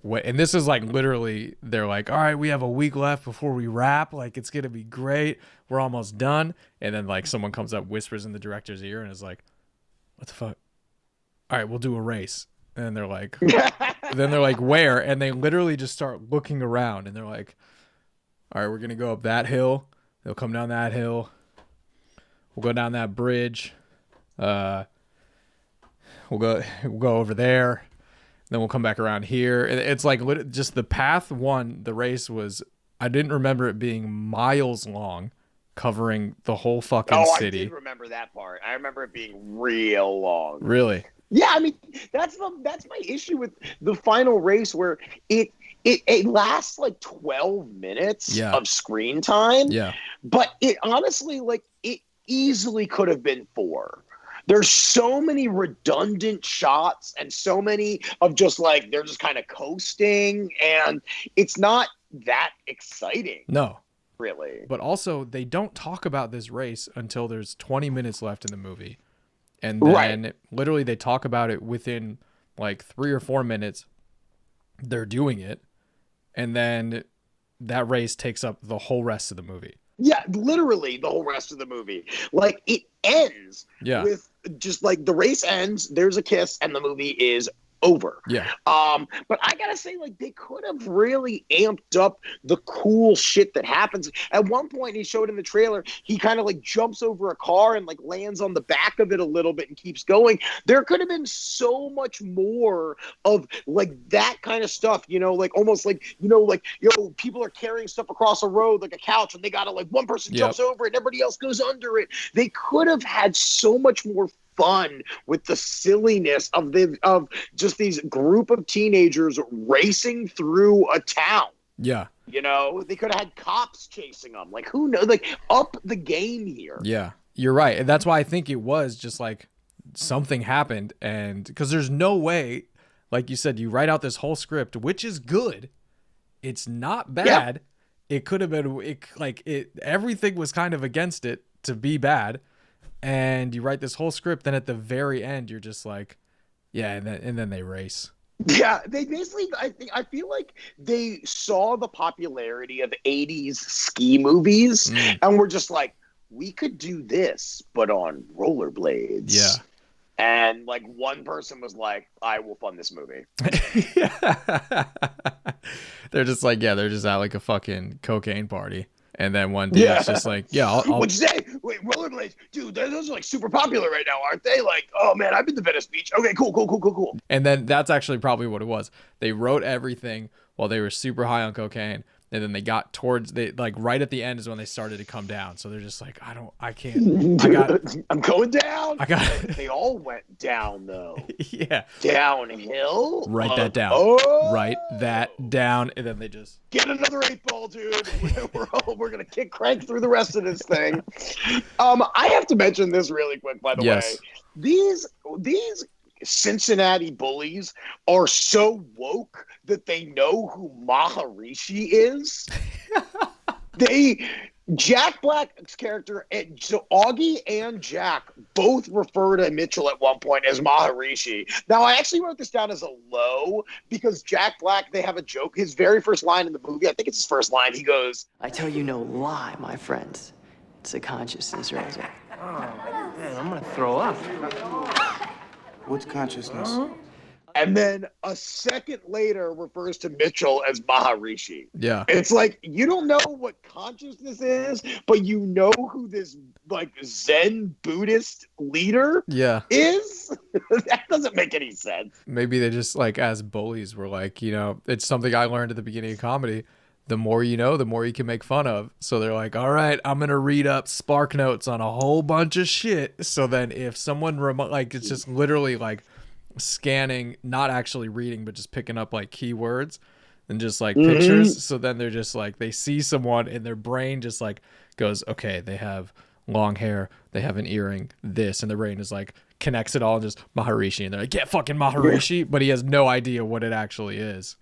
and this is like literally, they're like, all right, we have a week left before we wrap. Like, it's going to be great. We're almost done. And then like someone comes up, whispers in the director's ear and is like, what the fuck? All right, we'll do a race. And they're like, then they're like, where? And they literally just start looking around and they're like, all right, we're going to go up that hill. They'll come down that hill. We'll go down that bridge. We'll go over there, then we'll come back around here. It's like just the path one. The race was, I didn't remember it being miles long, covering the whole fucking city. I did remember that part. I remember it being real long. Really? Yeah, I mean that's my issue with the final race, where it lasts like 12 minutes of screen time. Yeah, but it honestly, like, it easily could have been 4. There's so many redundant shots and so many of just like, they're just kind of coasting and it's not that exciting. No. Really. But also, they don't talk about this race until there's 20 minutes left in the movie. And then literally they talk about it within like 3 or 4 minutes. They're doing it. And then that race takes up the whole rest of the movie. Yeah, literally the whole rest of the movie. Like, it ends with just like the race ends, there's a kiss, and the movie is over. Yeah. But I gotta say, like, they could have really amped up the cool shit that happens. At one point, he showed in the trailer, he kind of like jumps over a car and like lands on the back of it a little bit and keeps going. There could have been so much more of like that kind of stuff, you know, like almost like, you know, like, people are carrying stuff across a road like a couch and they gotta like, one person jumps over it and everybody else goes under it. They could have had so much more fun with the silliness of just these group of teenagers racing through a town. Yeah. You know, they could have had cops chasing them. Like, who knows? Like, up the game here. Yeah, you're right. And that's why I think it was just like something happened. And because there's no way, like you said, you write out this whole script, which is good. It's not bad. Yeah. It could have been everything was kind of against it to be bad. And you write this whole script, then at the very end, you're just like, yeah, and then they race. Yeah, they basically, I feel like they saw the popularity of 80s ski movies and were just like, we could do this, but on rollerblades. Yeah. And like one person was like, I will fund this movie. They're just like, they're just at like a fucking cocaine party. And then one dude's just like, I'll What'd you say? Wait, rollerblades? Dude, those are like super popular right now, aren't they? Like, oh man, I've been to Venice Beach. Okay, cool. And then that's actually probably what it was. They wrote everything while they were super high on cocaine. And then they got towards like right at the end is when they started to come down. So they're just like, I can't. I'm going down. They all went down though. Yeah. Downhill. Write that down. Write that down. And then they just get another 8-ball, dude. We're gonna kick crank through the rest of this thing. I have to mention this really quick, by the way. These Cincinnati bullies are so woke that they know who Maharishi is. Jack Black's character, so Augie and Jack both refer to Mitchell at one point as Maharishi. Now, I actually wrote this down as a low because Jack Black, they have a joke. His very first line in the movie, I think it's his first line, he goes, I tell you no lie, my friends. It's a consciousness razor. Oh, man, I'm gonna throw up. What's consciousness? And then a second later refers to Mitchell as Maharishi. Yeah. It's like, you don't know what consciousness is, but you know who this like Zen Buddhist leader is? That doesn't make any sense. Maybe they just like, as bullies, were like, you know, it's something I learned at the beginning of comedy. The more you know, the more you can make fun of. So they're like, all right, I'm going to read up Spark Notes on a whole bunch of shit. So then if someone, like, it's just literally like scanning, not actually reading, but just picking up like keywords and just like pictures. So then they're just like, they see someone and their brain just like goes, okay, they have long hair, they have an earring, this. And the brain is like, connects it all and just Maharishi. And they're like, yeah, fucking Maharishi. But he has no idea what it actually is.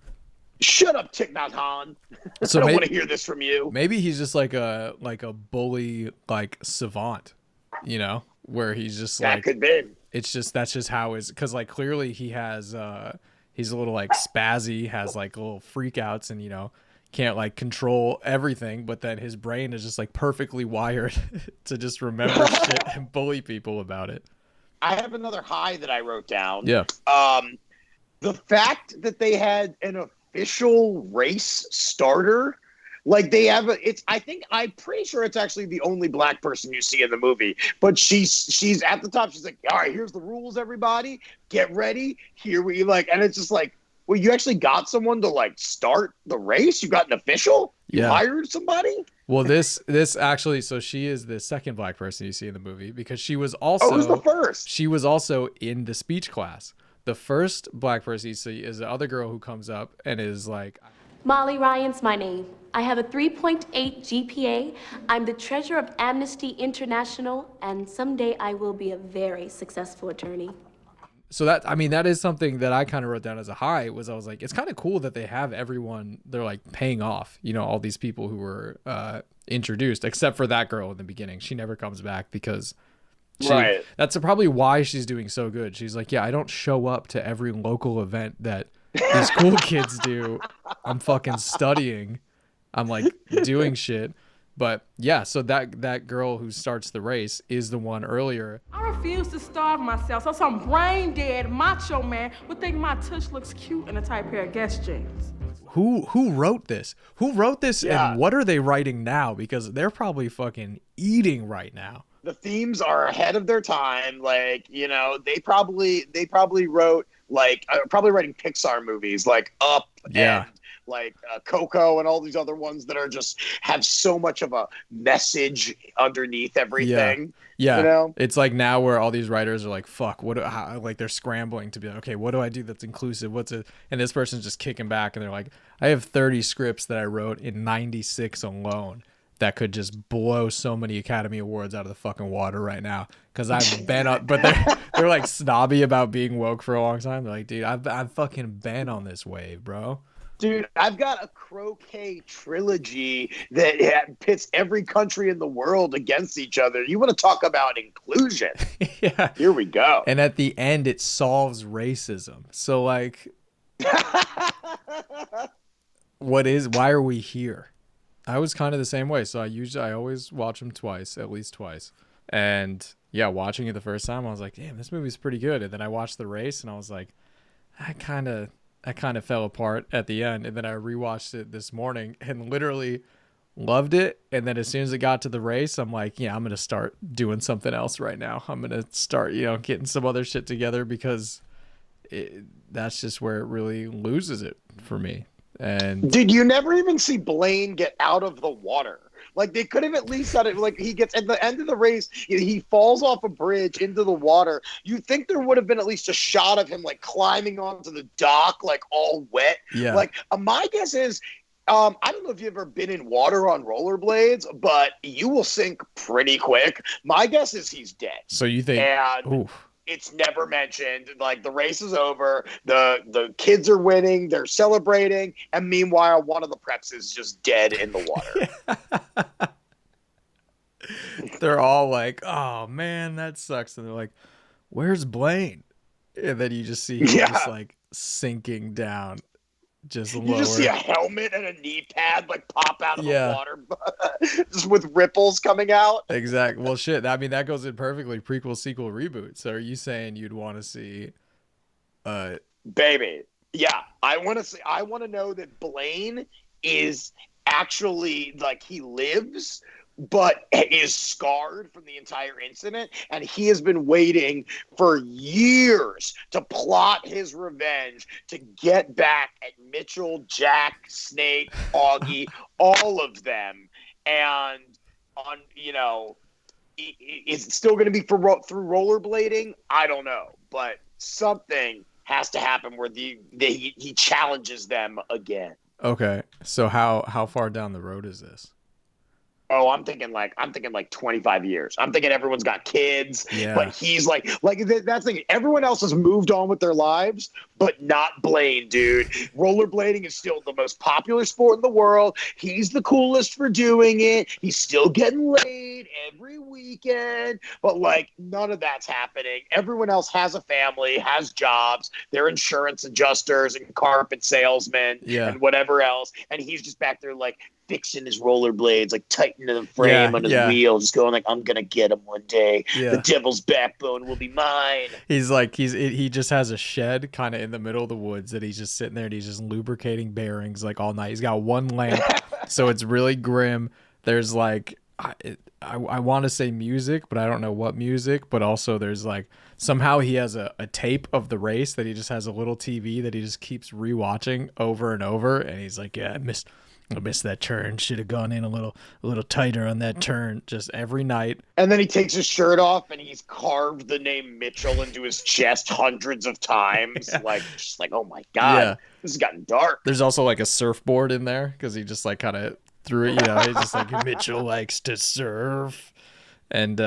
Shut up, Thich Nhat Hanh. So I don't want to hear this from you. Maybe he's just like a bully, like savant, you know, where he's just that like, could be. It's just, that's just how his, because like clearly he has, he's a little like spazzy, has like little freakouts and, you know, can't like control everything. But then his brain is just like perfectly wired to just remember shit and bully people about it. I have another high that I wrote down. Yeah. The fact that they had an official race starter, like they have I'm pretty sure it's actually the only black person you see in the movie, but she's at the top. She's like, all right, here's the rules, everybody get ready. Here we like, and it's just like, well, you actually got someone to like start the race. You got an official, you hired somebody. Well, this actually, so she is the second black person you see in the movie because she was also, it was the first. She was also in the speech class. The first black person you see is the other girl who comes up and is like, Molly Ryan's my name. I have a 3.8 GPA. I'm the treasurer of Amnesty International, and someday I will be a very successful attorney. So that, I mean, that is something that I kind of wrote down as a high, was I was like, it's kind of cool that they have everyone, they're like paying off, you know, all these people who were introduced, except for that girl in the beginning. She never comes back because that's probably why she's doing so good. She's like, yeah, I don't show up to every local event that these cool kids do. I'm fucking studying. I'm like doing shit. But yeah, so that girl who starts the race is the one earlier. I refuse to starve myself so some brain dead macho man would think my tush looks cute in a tight pair of Guess jeans. Who wrote this? Who wrote this and what are they writing now? Because they're probably fucking eating right now. The themes are ahead of their time. Like, you know, they probably wrote like probably writing Pixar movies like Up and like Coco and all these other ones that are just have so much of a message underneath everything. Yeah. You know? It's like now where all these writers are like, fuck, like they're scrambling to be like, okay, what do I do that's inclusive? And this person's just kicking back and they're like, I have 30 scripts that I wrote in 96 alone that could just blow so many Academy Awards out of the fucking water right now. Cause I've been up, but they're like snobby about being woke for a long time. They're like, dude, I've fucking been on this wave, bro. Dude, I've got a croquet trilogy that pits every country in the world against each other. You want to talk about inclusion? Yeah. Here we go. And at the end, it solves racism. So like, why are we here? I was kind of the same way. So I always watch them twice, at least twice. And yeah, watching it the first time, I was like, damn, this movie's pretty good. And then I watched the race and I was like, I kind of fell apart at the end. And then I rewatched it this morning and literally loved it. And then as soon as it got to the race, I'm like, yeah, I'm going to start doing something else right now. I'm going to start, you know, getting some other shit together because that's just where it really loses it for me. And did you never even see Blaine get out of the water? Like, they could have at least done it. Like, he gets at the end of the race, he falls off a bridge into the water. You think there would have been at least a shot of him, like, climbing onto the dock, like, all wet. Yeah. Like, my guess is, I don't know if you've ever been in water on rollerblades, but you will sink pretty quick. My guess is he's dead. So you think? And it's never mentioned. Like, the race is over. The kids are winning. They're celebrating. And meanwhile, one of the preps is just dead in the water. They're all like, oh, man, that sucks. And they're like, where's Blaine? And then you just see him just like sinking down. Just lower. You just see a helmet and a knee pad like pop out of the water, just with ripples coming out. Exactly. Well, shit. I mean, that goes in perfectly. Prequel, sequel, reboot. So, are you saying you'd want to see? Baby, yeah. I want to know that Blaine is actually like he lives, but is scarred from the entire incident, and he has been waiting for years to plot his revenge to get back at Mitchell, Jack, Snake, Augie, all of them. And is it still going to be through rollerblading? I don't know, but something has to happen where he challenges them again. Okay, so how far down the road is this? Oh, I'm thinking like 25 years. I'm thinking everyone's got kids, but he's like that's the thing. Everyone else has moved on with their lives, but not Blaine, dude. Rollerblading is still the most popular sport in the world. He's the coolest for doing it. He's still getting laid every weekend, but like none of that's happening. Everyone else has a family, has jobs. They're insurance adjusters and carpet salesmen and whatever else, and he's just back there like fixing his rollerblades, like tightening the frame on his wheel, just going like, I'm gonna get him one day. The devil's backbone will be mine. He's like, he just has a shed kind of in the middle of the woods that he's just sitting there and he's just lubricating bearings like all night. He's got one lamp, so it's really grim. There's like, I want to say music, but I don't know what music, but also there's like, somehow he has a tape of the race that he just has a little TV that he just keeps rewatching over and over. And he's like, yeah, I missed that turn. Should have gone in a little tighter on that turn, just every night. And then he takes his shirt off and he's carved the name Mitchell into his chest hundreds of times. Like, just like, oh my God, this has gotten dark. There's also like a surfboard in there because he just like kind of threw it, he's just like, Mitchell likes to surf. And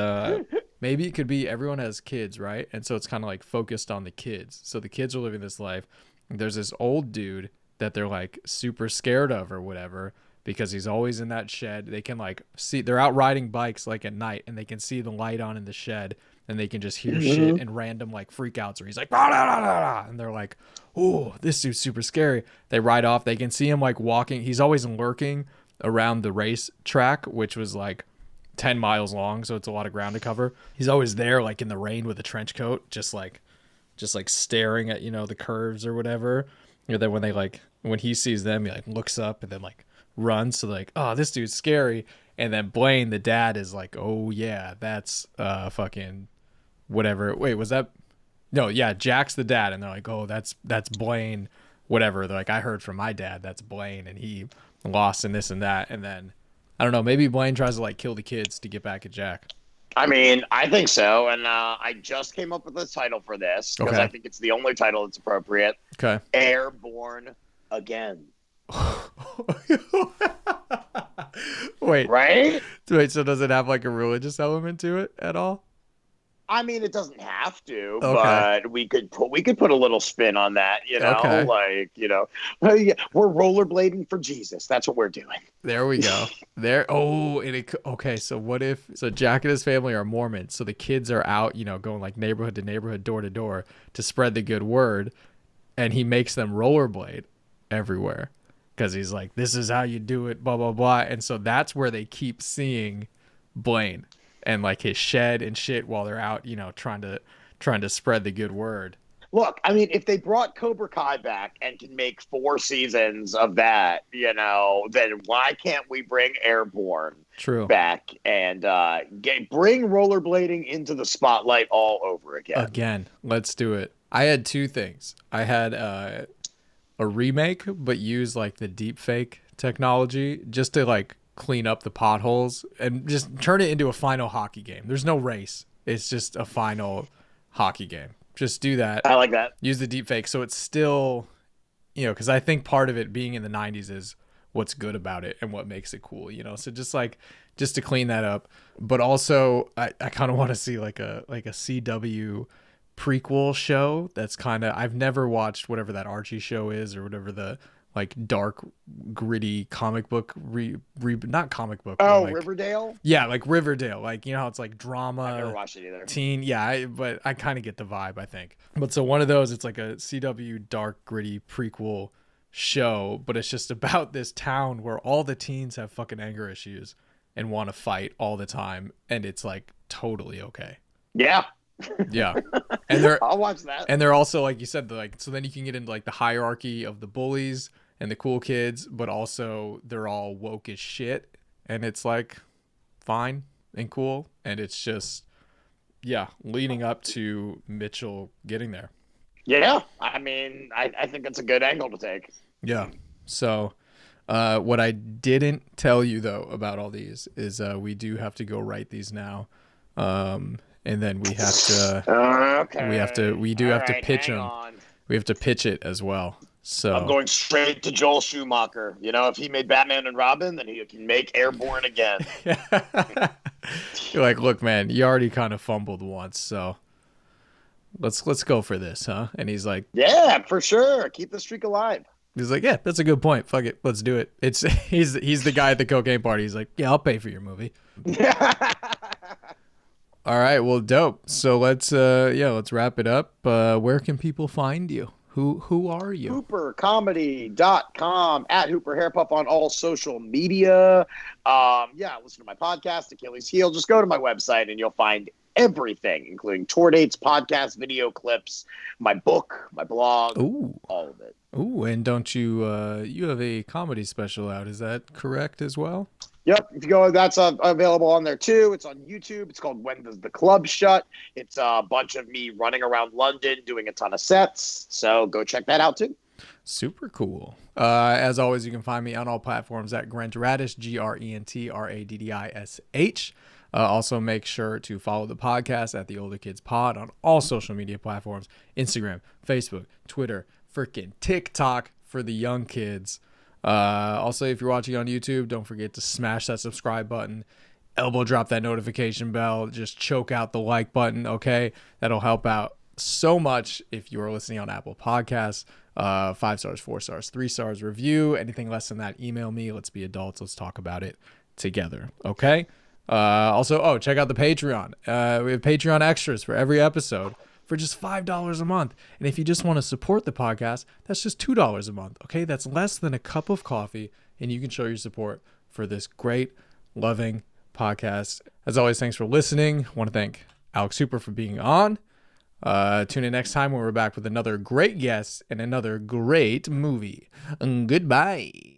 maybe it could be everyone has kids, right? And so it's kind of like focused on the kids. So the kids are living this life. There's this old dude that they're like super scared of or whatever because he's always in that shed. They can like see, they're out riding bikes like at night and they can see the light on in the shed and they can just hear shit and random like freakouts where he's like, rah, rah, rah, rah, and they're like, oh, this dude's super scary. They ride off. They can see him like walking. He's always lurking around the race track, which was like 10 miles long. So it's a lot of ground to cover. He's always there like in the rain with a trench coat, just like staring at, the curves or whatever. And then when he sees them, he like looks up and then like runs. So like, oh, this dude's scary. And then Blaine, the dad, is like, oh yeah, that's fucking whatever. Wait, was that? No, yeah, Jack's the dad. And they're like, oh, that's Blaine, whatever. They're like, I heard from my dad, that's Blaine, and he lost in this and that. And then I don't know, maybe Blaine tries to like kill the kids to get back at Jack. I mean, I think so, and I just came up with a title for this because I think it's the only title that's appropriate. Okay. Airborne again. Wait. Right? Wait, so does it have like a religious element to it at all? I mean, it doesn't have to, but we could put a little spin on that, like, we're rollerblading for Jesus. That's what we're doing. There we go. Okay. So Jack and his family are Mormons. So the kids are out, going like neighborhood to neighborhood, door to door to spread the good word. And he makes them rollerblade everywhere because he's like, this is how you do it, blah, blah, blah. And so that's where they keep seeing Blaine and like his shed and shit while they're out, trying to spread the good word. Look, I mean, if they brought Cobra Kai back and can make 4 seasons of that, then why can't we bring Airborne back and bring rollerblading into the spotlight all over again? Again, let's do it. I had 2 things. I had a a remake, but use like the deep fake technology just to like clean up the potholes and just turn it into a final hockey game. There's no race. It's just a final hockey game. Just do that. I like that. Use the deep fake. So it's still, you know, because I think part of it being in the 90s is what's good about it and what makes it cool, you know? So just to clean that up. But also I kind of want to see like a CW prequel show that's kind of, I've never watched whatever that Archie show is or whatever the like dark gritty comic book not comic book like, Riverdale. Yeah, like Riverdale, like, you know how it's like drama, I've never watched it either. Teen, yeah, but I kind of get the vibe, I think. But so one of those, it's like a CW dark gritty prequel show, but it's just about this town where all the teens have fucking anger issues and want to fight all the time, and it's like totally okay. Yeah. Yeah. And they're I'll watch that. And they're also, like you said, like, so then you can get into like the hierarchy of the bullies and the cool kids, but also they're all woke as shit, and it's like fine and cool, and it's just, yeah, leading up to Mitchell getting there. Yeah, I mean, I think it's a good angle to take. Yeah. So what I didn't tell you though about all these is we do have to go write these now, and then we have to we do have to pitch them. We have to pitch it as well. So I'm going straight to Joel Schumacher. You know, if he made Batman and Robin, then he can make Airborne again. You're like, look, man, you already kind of fumbled once, so let's go for this, huh? And he's like, yeah, for sure. Keep the streak alive. He's like, yeah, that's a good point. Fuck it, let's do it. It's he's the guy at the cocaine party. He's like, yeah, I'll pay for your movie. All right, well, dope. So let's wrap it up. Where can people find you? Who are you? HooperComedy.com, at Hooper Hairpuff on all social media. Listen to my podcast, Achilles Heel. Just go to my website and you'll find everything, including tour dates, podcast, video clips, my book, my blog, all of it. Ooh, and don't you you have a comedy special out? Is that correct as well? Yep. If you go, that's available on there too. It's on YouTube. It's called When Does the Club Shut? It's a bunch of me running around London doing a ton of sets. So go check that out too. Super cool. As always, you can find me on all platforms at Grant Radish, GrentRaddIsh. Also, make sure to follow the podcast at The Older Kids Pod on all social media platforms: Instagram, Facebook, Twitter, freaking TikTok for the young kids. Also, if you're watching on YouTube, don't forget to smash that subscribe button, elbow drop that notification bell, just choke out the like button, okay? That'll help out so much if you are listening on Apple Podcasts. 5 stars, 4 stars, 3 stars review. Anything less than that, email me. Let's be adults. Let's talk about it together, okay? Also, check out the Patreon. We have Patreon extras for every episode for just $5 a month. And if you just want to support the podcast, that's just $2 a month. Okay, that's less than a cup of coffee, and you can show your support for this great, loving podcast. As always, thanks for listening. I want to thank Alex Hooper for being on. Tune in next time when we're back with another great guest and another great movie. Goodbye.